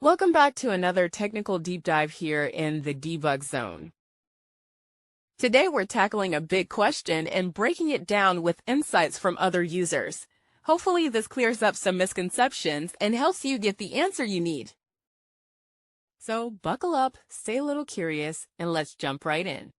Welcome back to another technical deep dive here in the debug zone. Today we're tackling a big question and breaking it down with insights from other users. Hopefully this clears up some misconceptions and helps you get the answer you need. So buckle up, stay a little curious, and let's jump right in.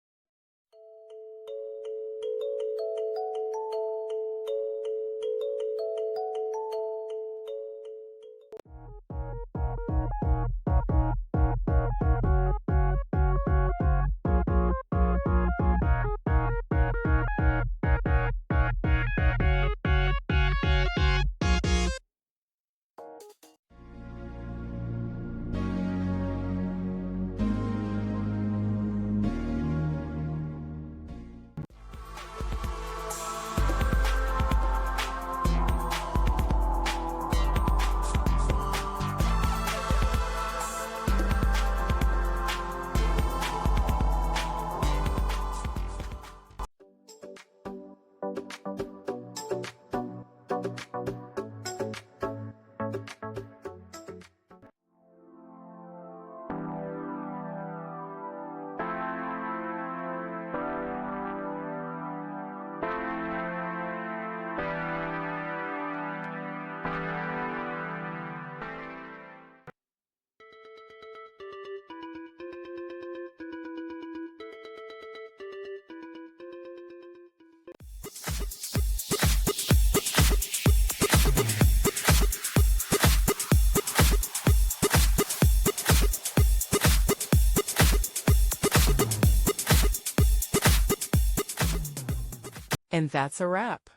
And that's a wrap.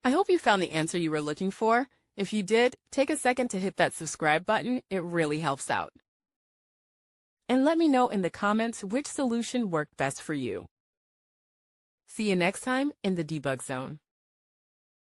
I hope you found the answer you were looking for. If you did, take a second to hit that subscribe button. It really helps out. And let me know in the comments which solution worked best for you. See you next time in the debug zone.